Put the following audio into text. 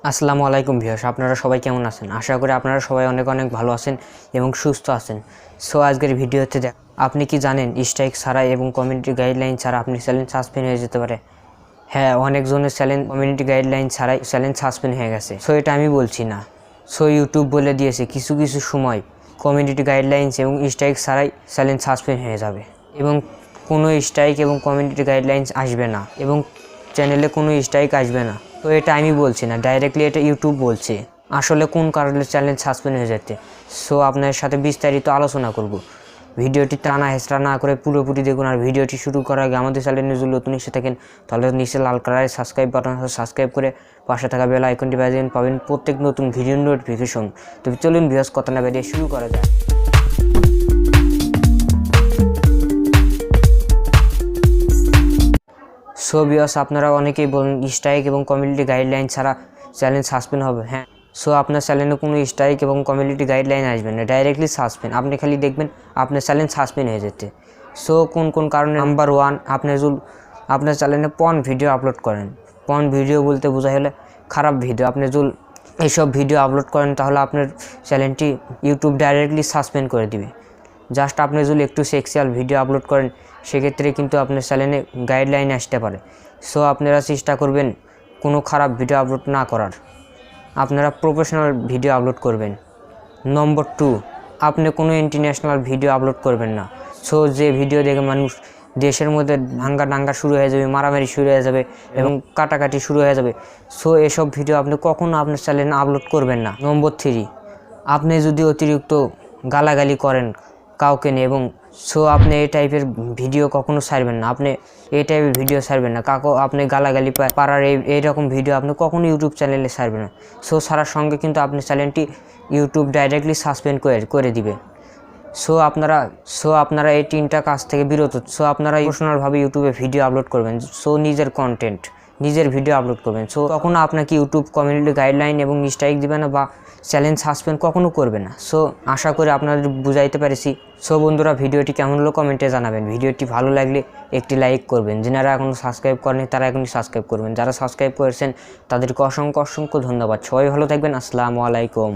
আসসালামু আলাইকুম ভিউয়ার্স, আপনারা সবাই কেমন আছেন? আশা করি আপনারা সবাই অনেক অনেক ভালো আছেন এবং সুস্থ আছেন। সো আজকের ভিডিওতে আপনি কি জানেন স্ট্রাইক ছাড়া এবং কমিউনিটি গাইডলাইন ছাড়া আপনি চ্যালেঞ্জ সাসপেন্ড হয়ে যেতে পারে। হ্যাঁ, অনেকজনের চ্যালেঞ্জ কমিউনিটি গাইডলাইন ছাড়াই চ্যালেঞ্জ সাসপেন্ড হয়ে গেছে। সো এটা আমি বলছি না, সো ইউটিউব বলে দিয়েছে কিছু কিছু সময় কমিউনিটি গাইডলাইন্স এবং স্ট্রাইক ছাড়াই চ্যালেঞ্জ সাসপেন্ড হয়ে যাবে এবং কোনো স্ট্রাইক এবং কমিউনিটি গাইডলাইন্স আসবে না এবং চ্যানেলে কোনো স্ট্রাইক আসবে না। তো এটা আমি বলছি না, ডাইরেক্টলি এটা ইউটিউব বলছে। আসলে কোন কারণে চ্যানেল সাসপেন্ড হয়ে যেতে, সো আপনার সাথে বিস্তারিত আলোচনা করব। ভিডিওটি টানা হেঁচড়া না করে পুরোপুরি দেখুন। আর ভিডিওটি শুরু করার আগে আমাদের চ্যানেলে যদি নতুন এসে থাকেন তাহলে নিচে লাল কালারের সাবস্ক্রাইব বাটন আছে, সাবস্ক্রাইব করে পাশে থাকা বেল আইকনটি বাজিয়ে পাবেন প্রত্যেক নতুন ভিডিওর নোটিফিকেশন। তো চলুন ভিউয়ার্স, কথা না বাড়িয়ে শুরু করা যায়। সো ভিউয়ার্স, আপনারা অনেকেই বলেন স্ট্রাইক এবং কমিউনিটি গাইডলাইন ছাড়া চ্যালেঞ্জ সাসপেন্ড হবে। হ্যাঁ, সো আপনার চ্যানেলে কোনো স্ট্রাইক এবং কমিউনিটি গাইডলাইন আসবে না, ডাইরেক্টলি সাসপেন্ড। আপনি খালি দেখবেন আপনার চ্যালেঞ্জ সাসপেন্ড হয়ে যেতে। সো কোন কোন কারণে? নাম্বার 1, আপনার চ্যানেলে পর্ন ভিডিও আপলোড করেন। পর্ন ভিডিও বলতে বোঝা হলে খারাপ ভিডিও। আপনি যদি এইসব ভিডিও আপলোড করেন তাহলে আপনার চ্যানেলটি ইউটিউব ডাইরেক্টলি সাসপেন্ড করে দিবে। জাস্ট আপনি যদি একটু সেক্সুয়াল ভিডিও আপলোড করেন সেক্ষেত্রে কিন্তু আপনার চ্যানেলে গাইডলাইন আসতে পারে। সো আপনারা চেষ্টা করবেন কোনো খারাপ ভিডিও আপলোড না করার, আপনারা প্রফেশনাল ভিডিও আপলোড করবেন। নম্বর 2, আপনি কোনো ইন্টারন্যাশনাল ভিডিও আপলোড করবেন না। সো যে ভিডিও দেখে মানুষ দেশের মধ্যে দাঙ্গা শুরু হয়ে যাবে, মারামারি শুরু হয়ে যাবে এবং কাটাকাটি শুরু হয়ে যাবে, সো এসব ভিডিও আপনি কখনো আপনার চ্যানেলে আপলোড করবেন না। নম্বর 3, আপনি যদি অতিরিক্ত গালাগালি করেন কাউকে নিয়ে এবং সো আপনি এই টাইপের ভিডিও কখনো ছাড়বেন না। আপনি এই টাইপের ভিডিও ছাড়বেন না। আপনি গালাগালি পাড়ার এইরকম ভিডিও আপনি কখনো ইউটিউব চ্যানেলে ছাড়বেন না। সো ছাড়ার সঙ্গে কিন্তু আপনি চ্যানেলটি ইউটিউব ডাইরেক্টলি সাসপেন্ড করে দিবে। সো আপনারা এই 3টা কাজ থেকে বিরত। সো আপনারা পার্সোনালভাবে ইউটিউবে ভিডিও আপলোড করবেন। সো নিজের কন্টেন্ট, নিজের ভিডিও আপলোড করবেন। সো কখনো আপনাকে ইউটিউব কমিউনিটি গাইডলাইন এবং স্ট্রাইক দিবে না বা চ্যালেঞ্জ সাসপেন্ড কখনো করবে না। সো আশা করি আপনাদের বুঝাইতে পেরেছি। সো বন্ধুরা, ভিডিওটি কেমন হলো কমেন্টে জানাবেন। ভিডিওটি ভালো লাগলে একটি লাইক করবেন। যারা এখনও সাবস্ক্রাইব করেনি তারা এখনই সাবস্ক্রাইব করবেন। যারা সাবস্ক্রাইব করেছেন তাদেরকে অসংখ্য অসংখ্য ধন্যবাদ। সবাই ভালো থাকবেন। আসসালামু আলাইকুম।